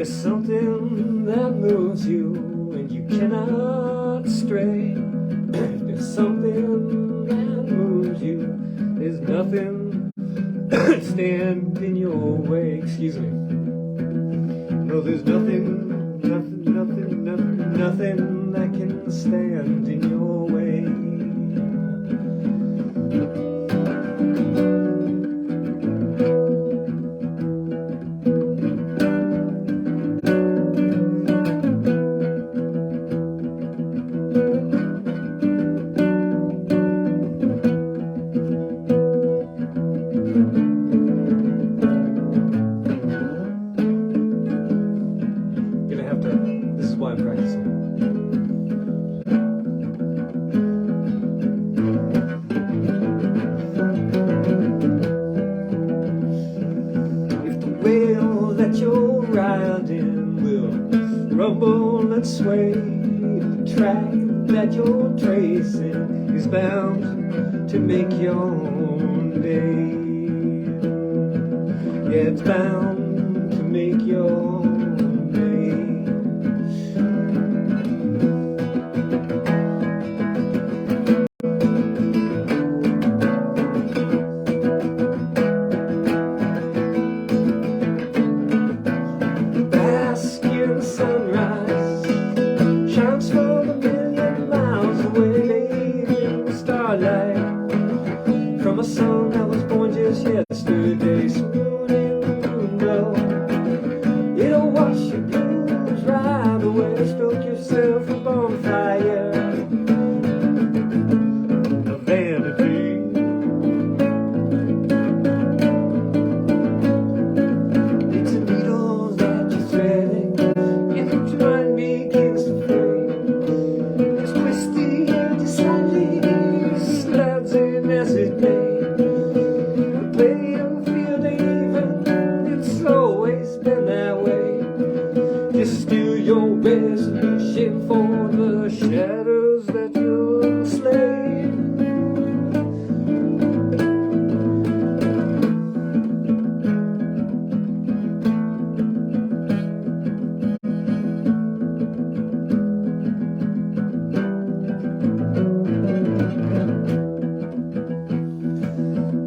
there's something that moves you and you cannot stray, if there's something that moves you, there's nothing stand in your way. Excuse me. No, there's nothing that can stand in your way. This is why I'm practicing. If the wheel that you're riding will rumble and sway, the track that you're tracing is bound to make your own day. Yeah, it's bound to make your own day. Bask in the sunrise, shines from a million miles away in the starlight, from a sun that was born just yesterday. Swoon in the moon glow, it'll wash your blues right away. Stroke yourself a bonfire of vanity. It's a needle that you're threading, if your mind begins to fade. It's twisty and slightly slides in as it may. The playing field ain't even, it's always been that way. Just steal your resolution for the shadows that you'll slay.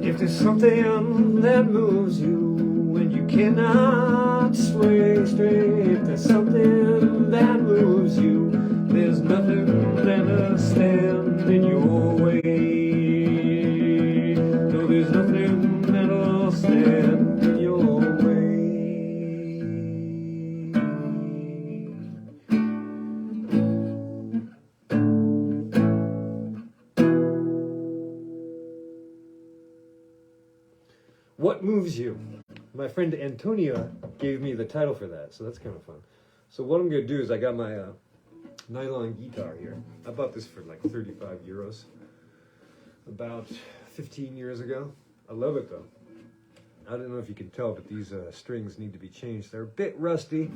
If there's something that moves you and you cannot sway straight, if there's something that moves you, there's nothing that'll stand in your way. No, there's nothing that'll stand in your way. What moves you? My friend Antonia gave me the title for that, so that's kind of fun. So what I'm going to do is I got my nylon guitar here. I bought this for like 35 euros about 15 years ago. I love it though. I don't know if you can tell, but these strings need to be changed. They're a bit rusty.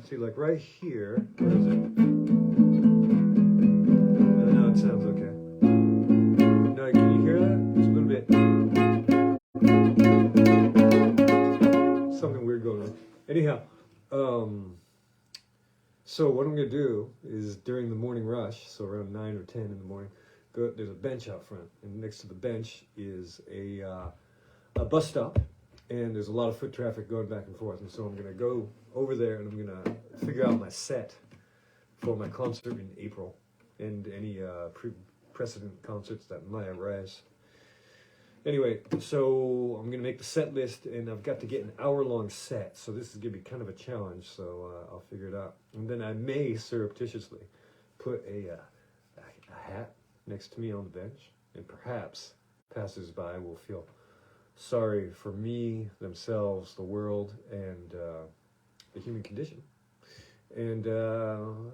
See, like right here, where is it? No, it sounds okay. No, can you hear that? It's a little bit... something weird going on. Anyhow, so what I'm going to do is during the morning rush, so around 9 or 10 in the morning, there's a bench out front, and next to the bench is a bus stop, and there's a lot of foot traffic going back and forth, and so I'm going to go over there and I'm going to figure out my set for my concert in April and any precedent concerts that might arise. Anyway, so I'm going to make the set list, and I've got to get an hour-long set, so this is going to be kind of a challenge, so I'll figure it out. And then I may surreptitiously put a hat next to me on the bench, and perhaps passers-by will feel sorry for me, themselves, the world, and the human condition, and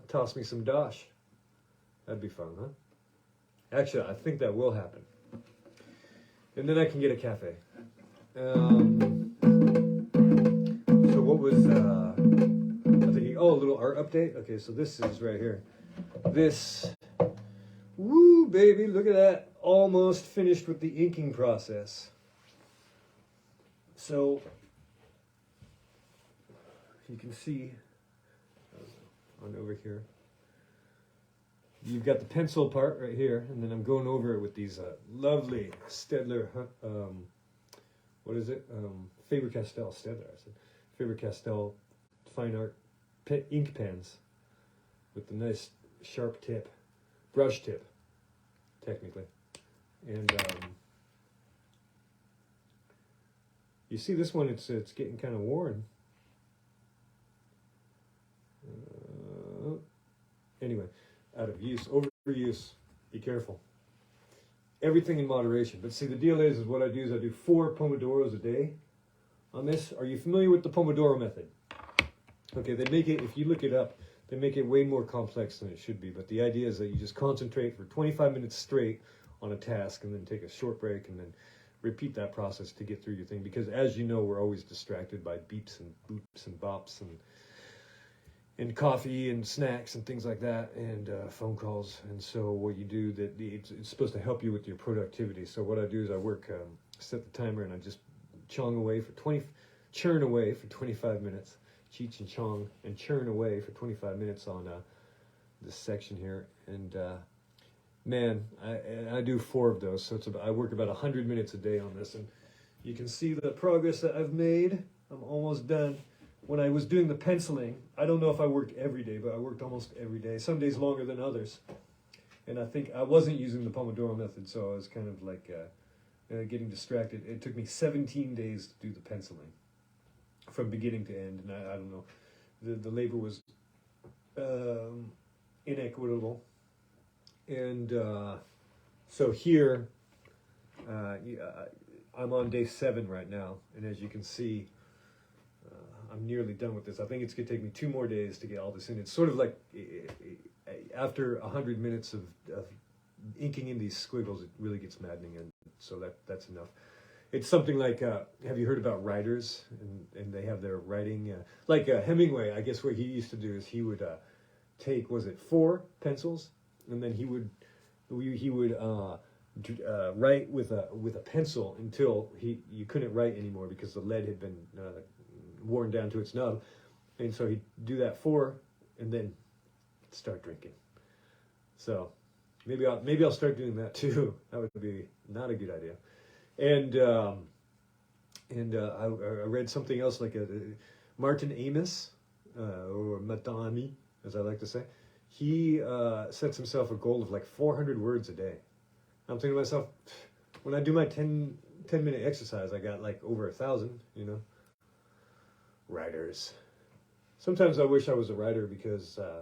toss me some dosh. That'd be fun, huh? Actually, I think that will happen. And then I can get a cafe. So what was I thinking? Oh, a little art update. Okay, so this is right here. This, woo, baby, look at that. Almost finished with the inking process. So you can see on over here, you've got the pencil part right here, and then I'm going over it with these lovely Staedtler, what is it? Faber-Castell, Staedtler, I said. Faber-Castell fine art ink pens with the nice sharp tip, brush tip, technically. And you see this one, it's getting kind of worn. Anyway, out of use, overuse, be careful. Everything in moderation. But see, the deal is what I do is I do 4 Pomodoros a day on this. Are you familiar with the Pomodoro method? Okay, they make it, if you look it up, they make it way more complex than it should be. But the idea is that you just concentrate for 25 minutes straight on a task and then take a short break and then repeat that process to get through your thing. Because as you know, we're always distracted by beeps and boops and bops and coffee and snacks and things like that, and phone calls. And so what you do, it's supposed to help you with your productivity. So what I do is I work, set the timer, and I just churn away for 25 minutes, cheech and chong, and churn away for 25 minutes on this section here. And man, I do 4 of those, so I work about 100 minutes a day on this, and you can see the progress that I've made. I'm almost done. When I was doing the penciling, I don't know if I worked every day, but I worked almost every day, some days longer than others. And I think I wasn't using the Pomodoro method, so I was kind of like getting distracted. It took me 17 days to do the penciling from beginning to end, and I don't know. The labor was inequitable. And so here, I'm on day 7 right now, and as you can see, I'm nearly done with this. I think it's going to take me 2 more days to get all this in. It's sort of like after 100 minutes of inking in these squiggles, it really gets maddening, and so that's enough. It's something like, have you heard about writers? And they have their writing, like Hemingway, I guess what he used to do is he would take, 4 pencils, and then he would write with a pencil until you couldn't write anymore because the lead had been worn down to its nub, and so he'd do that 4, and then start drinking. So maybe I'll start doing that too. That would be not a good idea. And I read something else like Martin Amis, or Matami, as I like to say. He sets himself a goal of like 400 words a day. I'm thinking to myself, when I do my 10-minute exercise, I got like over 1,000, Writers. Sometimes I wish I was a writer because, I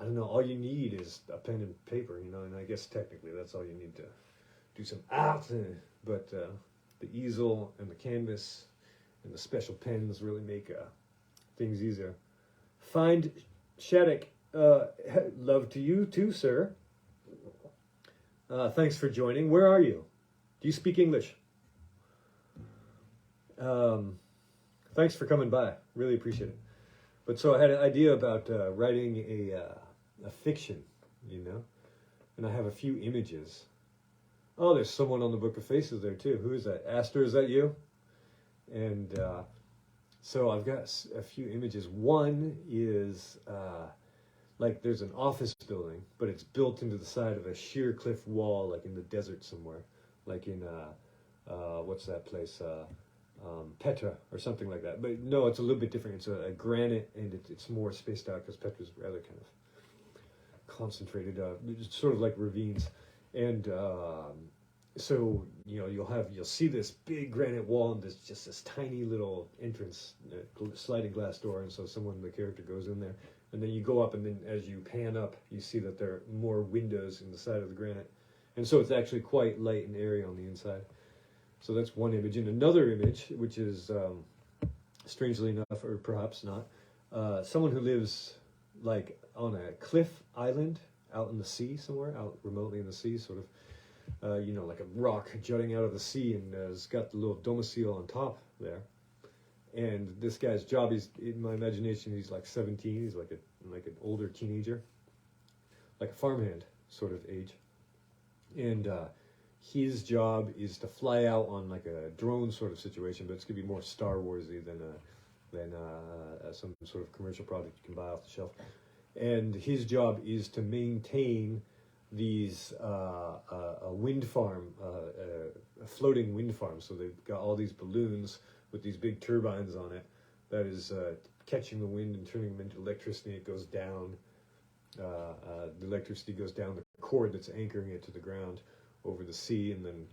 don't know, all you need is a pen and paper, and I guess technically that's all you need to do some art. But the easel and the canvas and the special pens really make things easier. Find Shattuck. Love to you too, sir. Thanks for joining. Where are you? Do you speak English? Thanks for coming by. Really appreciate it. But so I had an idea about writing a fiction, and I have a few images. Oh, there's someone on the Book of Faces there too. Who is that? Aster, is that you? And so I've got a few images. One is like there's an office building, but it's built into the side of a sheer cliff wall, like in the desert somewhere, like in what's that place? Petra or something like that. But no, it's a little bit different. It's a granite, and it's more spaced out because Petra's rather kind of concentrated. It's sort of like ravines, and so you'll see this big granite wall, and there's just this tiny little entrance, sliding glass door, and so the character goes in there, and then you go up, and then as you pan up, you see that there are more windows in the side of the granite, and so it's actually quite light and airy on the inside. So that's one image. And another image, which is, strangely enough, or perhaps not, someone who lives like on a cliff island out in the sea somewhere, out remotely in the sea, sort of, like a rock jutting out of the sea, and has got the little domicile on top there. And this guy's job, in my imagination, he's like 17. He's like an older teenager, like a farmhand sort of age. And his job is to fly out on like a drone sort of situation, but it's gonna be more Star Warsy than than some sort of commercial product you can buy off the shelf. And his job is to maintain these a wind farm, a floating wind farm. So they've got all these balloons with these big turbines on it that is catching the wind and turning them into electricity. It goes down. The electricity goes down the cord that's anchoring it to the ground over the sea, and then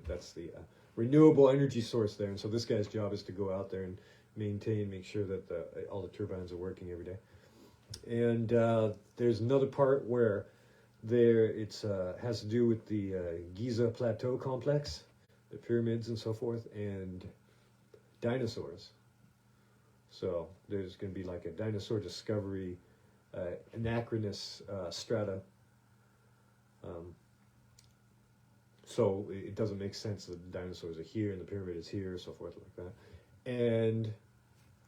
that's the renewable energy source there. And so this guy's job is to go out there and make sure that all the turbines are working every day. And there's another part where it's has to do with the Giza Plateau complex, the pyramids and so forth, and dinosaurs. So there's going to be like a dinosaur discovery, anachronous strata. So it doesn't make sense that the dinosaurs are here and the pyramid is here, so forth like that. And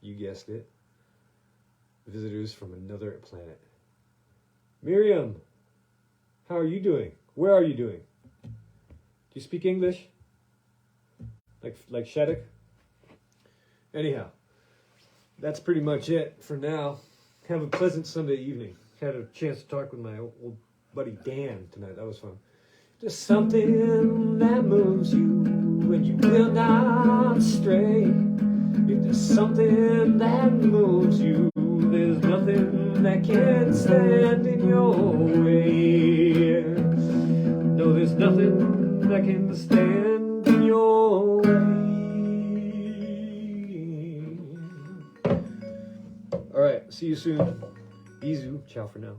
you guessed it, visitors from another planet. Miriam, how are you doing? Where are you doing? Do you speak English? Like Shattuck? Anyhow, that's pretty much it for now. Have a pleasant Sunday evening. Had a chance to talk with my old buddy Dan tonight. That was fun. There's something that moves you when you will not stray. If there's something that moves you, there's nothing that can stand in your way. No, there's nothing that can stand in your way. All right, see you soon. Bisous. Ciao for now.